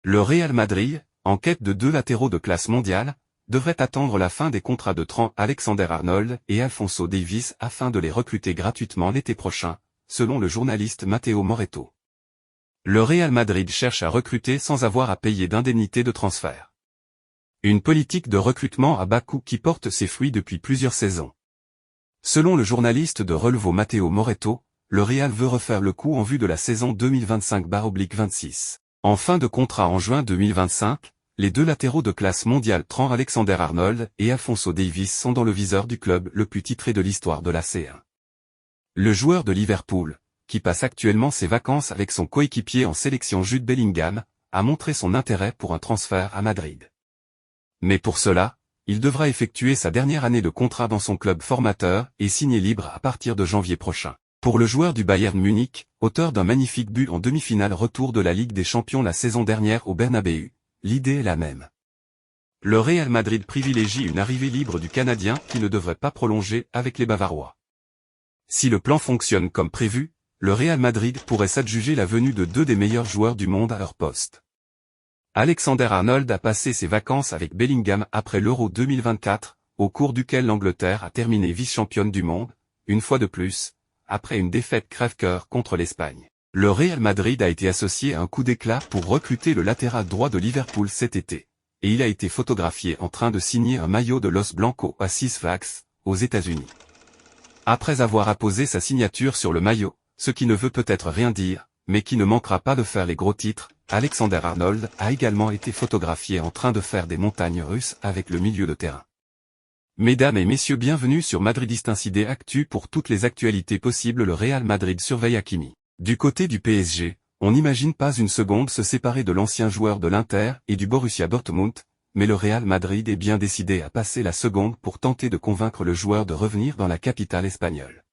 Le Real Madrid, en quête de deux latéraux de classe mondiale, devrait attendre la fin des contrats de Trent Alexander-Arnold et Alphonso Davies afin de les recruter gratuitement l'été prochain, selon le journaliste Matteo Moretto. Le Real Madrid cherche à recruter sans avoir à payer d'indemnité de transfert. Une politique de recrutement à bas coût qui porte ses fruits depuis plusieurs saisons. Selon le journaliste de Relevo Matteo Moretto, le Real veut refaire le coup en vue de la saison 2025/26. En fin de contrat en juin 2025, les deux latéraux de classe mondiale Trent Alexander-Arnold et Alphonso Davies sont dans le viseur du club le plus titré de l'histoire de la C1. Le joueur de Liverpool, qui passe actuellement ses vacances avec son coéquipier en sélection Jude Bellingham, a montré son intérêt pour un transfert à Madrid. Mais pour cela, il devra effectuer sa dernière année de contrat dans son club formateur et signer libre à partir de janvier prochain. Pour le joueur du Bayern Munich, auteur d'un magnifique but en demi-finale retour de la Ligue des Champions la saison dernière au Bernabéu, l'idée est la même. Le Real Madrid privilégie une arrivée libre du Canadien qui ne devrait pas prolonger avec les Bavarois. Si le plan fonctionne comme prévu, le Real Madrid pourrait s'adjuger la venue de deux des meilleurs joueurs du monde à leur poste. Alexander-Arnold a passé ses vacances avec Bellingham après l'Euro 2024, au cours duquel l'Angleterre a terminé vice-championne du monde, une fois de plus, après une défaite crève-cœur contre l'Espagne. Le Real Madrid a été associé à un coup d'éclat pour recruter le latéral droit de Liverpool cet été, et il a été photographié en train de signer un maillot de Los Blancos à Six Flags, aux États-Unis. Après avoir apposé sa signature sur le maillot, ce qui ne veut peut-être rien dire, mais qui ne manquera pas de faire les gros titres, Alexander-Arnold a également été photographié en train de faire des montagnes russes avec le milieu de terrain. Mesdames et messieurs, bienvenue sur Madridiste Incidé Actu pour toutes les actualités possibles. Le Real Madrid surveille Hakimi. Du côté du PSG, on n'imagine pas une seconde se séparer de l'ancien joueur de l'Inter et du Borussia Dortmund, mais le Real Madrid est bien décidé à passer la seconde pour tenter de convaincre le joueur de revenir dans la capitale espagnole.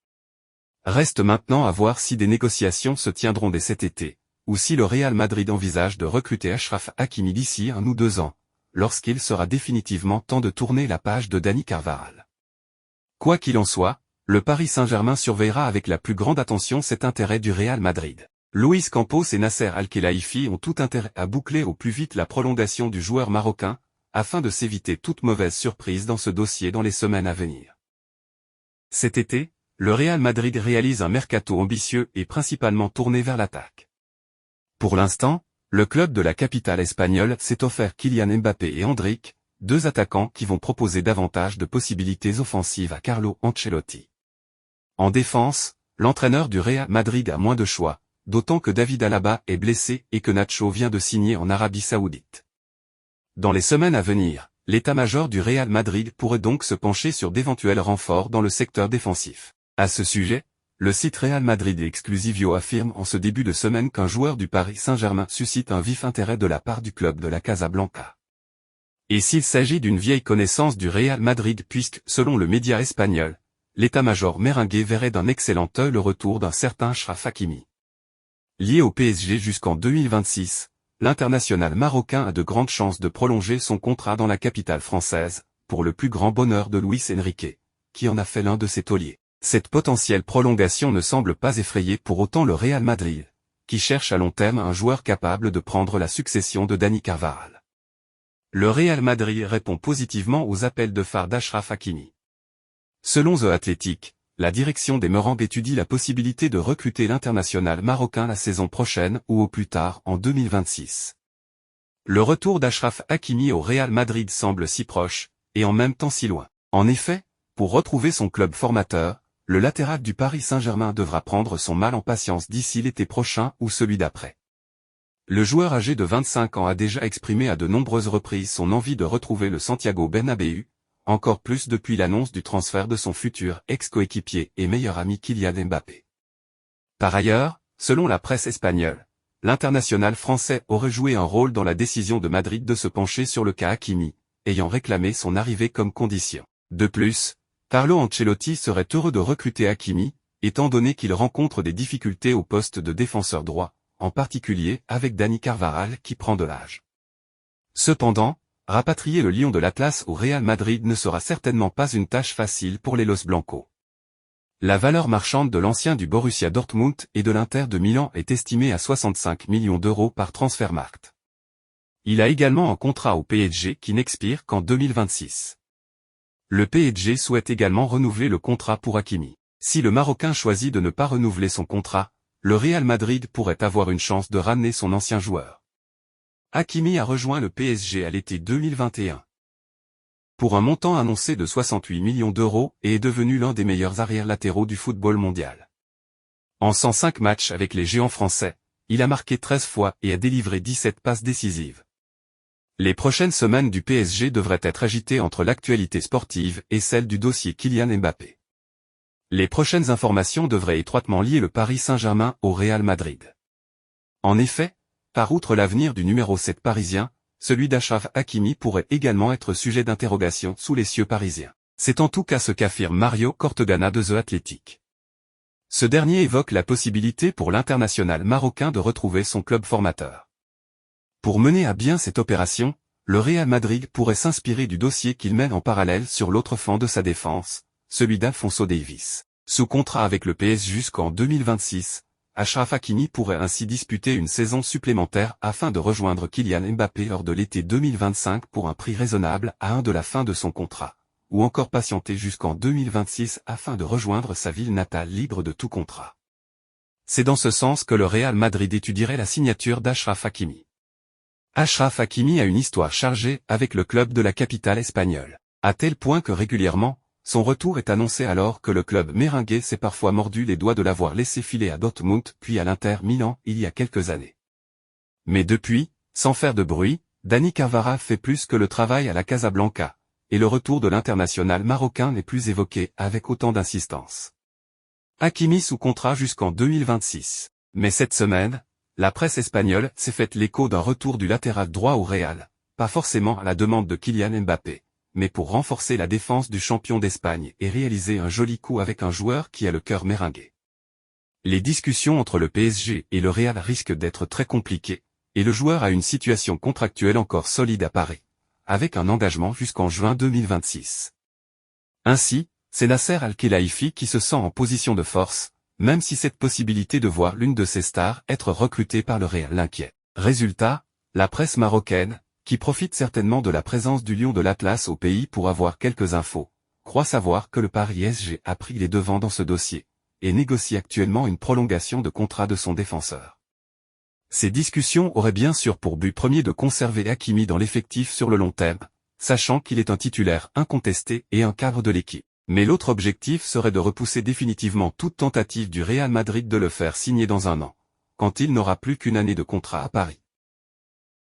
Reste maintenant à voir si des négociations se tiendront dès cet été, ou si le Real Madrid envisage de recruter Achraf Hakimi d'ici 1 ou 2 ans, lorsqu'il sera définitivement temps de tourner la page de Dani Carvajal. Quoi qu'il en soit, le Paris Saint-Germain surveillera avec la plus grande attention cet intérêt du Real Madrid. Luis Campos et Nasser Al-Khelaifi ont tout intérêt à boucler au plus vite la prolongation du joueur marocain, afin de s'éviter toute mauvaise surprise dans ce dossier dans les semaines à venir. Cet été, le Real Madrid réalise un mercato ambitieux et principalement tourné vers l'attaque. Pour l'instant, le club de la capitale espagnole s'est offert Kylian Mbappé et Endrick, deux attaquants qui vont proposer davantage de possibilités offensives à Carlo Ancelotti. En défense, l'entraîneur du Real Madrid a moins de choix, d'autant que David Alaba est blessé et que Nacho vient de signer en Arabie Saoudite. Dans les semaines à venir, l'état-major du Real Madrid pourrait donc se pencher sur d'éventuels renforts dans le secteur défensif. À ce sujet, le site Real Madrid Exclusivio affirme en ce début de semaine qu'un joueur du Paris Saint-Germain suscite un vif intérêt de la part du club de la Casablanca. Et s'il s'agit d'une vieille connaissance du Real Madrid puisque, selon le média espagnol, l'état-major merengue verrait d'un excellent œil le retour d'un certain Achraf Hakimi. Lié au PSG jusqu'en 2026, l'international marocain a de grandes chances de prolonger son contrat dans la capitale française, pour le plus grand bonheur de Luis Enrique, qui en a fait l'un de ses tauliers. Cette potentielle prolongation ne semble pas effrayer pour autant le Real Madrid, qui cherche à long terme un joueur capable de prendre la succession de Dani Carvajal. Le Real Madrid répond positivement aux appels de phare d'Achraf Hakimi. Selon The Athletic, la direction des Merengues étudie la possibilité de recruter l'international marocain la saison prochaine ou au plus tard en 2026. Le retour d'Achraf Hakimi au Real Madrid semble si proche, et en même temps si loin. En effet, pour retrouver son club formateur, le latéral du Paris Saint-Germain devra prendre son mal en patience d'ici l'été prochain ou celui d'après. Le joueur âgé de 25 ans a déjà exprimé à de nombreuses reprises son envie de retrouver le Santiago Bernabéu, encore plus depuis l'annonce du transfert de son futur ex-coéquipier et meilleur ami Kylian Mbappé. Par ailleurs, selon la presse espagnole, l'international français aurait joué un rôle dans la décision de Madrid de se pencher sur le cas Hakimi, ayant réclamé son arrivée comme condition. De plus, Carlo Ancelotti serait heureux de recruter Hakimi, étant donné qu'il rencontre des difficultés au poste de défenseur droit, en particulier avec Dani Carvajal qui prend de l'âge. Cependant, rapatrier le lion de l'Atlas au Real Madrid ne sera certainement pas une tâche facile pour les Los Blancos. La valeur marchande de l'ancien du Borussia Dortmund et de l'Inter de Milan est estimée à 65 millions d'euros par Transfermarkt. Il a également un contrat au PSG qui n'expire qu'en 2026. Le PSG souhaite également renouveler le contrat pour Hakimi. Si le Marocain choisit de ne pas renouveler son contrat, le Real Madrid pourrait avoir une chance de ramener son ancien joueur. Hakimi a rejoint le PSG à l'été 2021. Pour un montant annoncé de 68 millions d'euros et est devenu l'un des meilleurs arrières latéraux du football mondial. En 105 matchs avec les géants français, il a marqué 13 fois et a délivré 17 passes décisives. Les prochaines semaines du PSG devraient être agitées entre l'actualité sportive et celle du dossier Kylian Mbappé. Les prochaines informations devraient étroitement lier le Paris Saint-Germain au Real Madrid. En effet, par outre l'avenir du numéro 7 parisien, celui d'Achraf Hakimi pourrait également être sujet d'interrogation sous les cieux parisiens. C'est en tout cas ce qu'affirme Mario Cortegana de The Athletic. Ce dernier évoque la possibilité pour l'international marocain de retrouver son club formateur. Pour mener à bien cette opération, le Real Madrid pourrait s'inspirer du dossier qu'il mène en parallèle sur l'autre flanc de sa défense, celui d'Alphonso Davies. Sous contrat avec le PS jusqu'en 2026, Achraf Hakimi pourrait ainsi disputer une saison supplémentaire afin de rejoindre Kylian Mbappé lors de l'été 2025 pour un prix raisonnable à un de la fin de son contrat, ou encore patienter jusqu'en 2026 afin de rejoindre sa ville natale libre de tout contrat. C'est dans ce sens que le Real Madrid étudierait la signature d'Achraf Hakimi. Achraf Hakimi a une histoire chargée avec le club de la capitale espagnole, à tel point que régulièrement, son retour est annoncé alors que le club merengue s'est parfois mordu les doigts de l'avoir laissé filer à Dortmund puis à l'Inter Milan il y a quelques années. Mais depuis, sans faire de bruit, Dani Carvajal fait plus que le travail à la Casablanca, et le retour de l'international marocain n'est plus évoqué avec autant d'insistance. Hakimi sous contrat jusqu'en 2026. Mais cette semaine, la presse espagnole s'est faite l'écho d'un retour du latéral droit au Real, pas forcément à la demande de Kylian Mbappé, mais pour renforcer la défense du champion d'Espagne et réaliser un joli coup avec un joueur qui a le cœur merengue. Les discussions entre le PSG et le Real risquent d'être très compliquées, et le joueur a une situation contractuelle encore solide à Paris, avec un engagement jusqu'en juin 2026. Ainsi, c'est Nasser Al-Khelaifi qui se sent en position de force, même si cette possibilité de voir l'une de ses stars être recrutée par le Real l'inquiète. Résultat, la presse marocaine, qui profite certainement de la présence du lion de l'Atlas au pays pour avoir quelques infos, croit savoir que le Paris SG a pris les devants dans ce dossier, et négocie actuellement une prolongation de contrat de son défenseur. Ces discussions auraient bien sûr pour but premier de conserver Hakimi dans l'effectif sur le long terme, sachant qu'il est un titulaire incontesté et un cadre de l'équipe. Mais l'autre objectif serait de repousser définitivement toute tentative du Real Madrid de le faire signer dans un an, quand il n'aura plus qu'une année de contrat à Paris.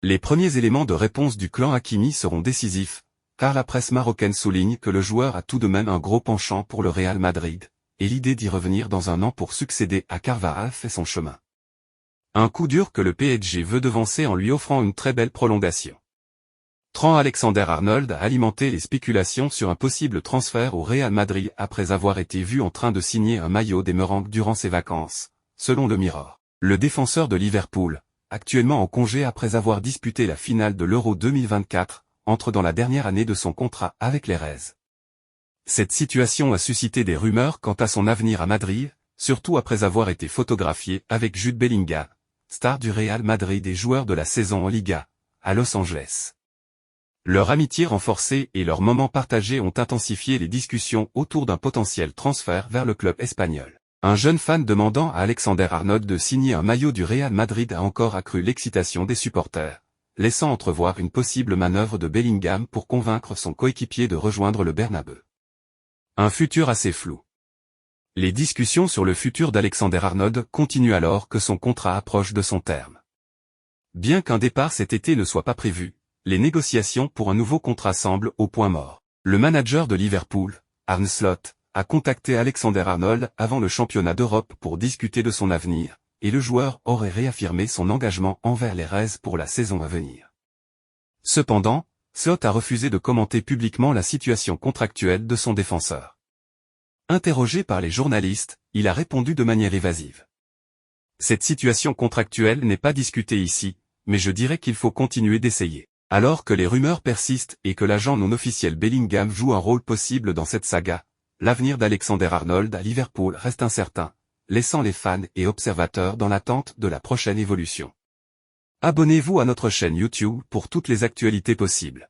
Les premiers éléments de réponse du clan Hakimi seront décisifs, car la presse marocaine souligne que le joueur a tout de même un gros penchant pour le Real Madrid, et l'idée d'y revenir dans un an pour succéder à Carvajal fait son chemin. Un coup dur que le PSG veut devancer en lui offrant une très belle prolongation. Trent Alexander-Arnold a alimenté les spéculations sur un possible transfert au Real Madrid après avoir été vu en train de signer un maillot des Merengues durant ses vacances, selon le Mirror. Le défenseur de Liverpool, actuellement en congé après avoir disputé la finale de l'Euro 2024, entre dans la dernière année de son contrat avec les Reds. Cette situation a suscité des rumeurs quant à son avenir à Madrid, surtout après avoir été photographié avec Jude Bellingham, star du Real Madrid et joueur de la saison en Liga, à Los Angeles. Leur amitié renforcée et leurs moments partagés ont intensifié les discussions autour d'un potentiel transfert vers le club espagnol. Un jeune fan demandant à Alexander-Arnold de signer un maillot du Real Madrid a encore accru l'excitation des supporters, laissant entrevoir une possible manœuvre de Bellingham pour convaincre son coéquipier de rejoindre le Bernabeu. Un futur assez flou. Les discussions sur le futur d'Alexander-Arnold continuent alors que son contrat approche de son terme. Bien qu'un départ cet été ne soit pas prévu, les négociations pour un nouveau contrat semblent au point mort. Le manager de Liverpool, Arne Slot, a contacté Alexander-Arnold avant le championnat d'Europe pour discuter de son avenir, et le joueur aurait réaffirmé son engagement envers les Reds pour la saison à venir. Cependant, Slot a refusé de commenter publiquement la situation contractuelle de son défenseur. Interrogé par les journalistes, il a répondu de manière évasive. Cette situation contractuelle n'est pas discutée ici, mais je dirais qu'il faut continuer d'essayer. Alors que les rumeurs persistent et que l'agent non officiel Bellingham joue un rôle possible dans cette saga, l'avenir d'Alexander-Arnold à Liverpool reste incertain, laissant les fans et observateurs dans l'attente de la prochaine évolution. Abonnez-vous à notre chaîne YouTube pour toutes les actualités possibles.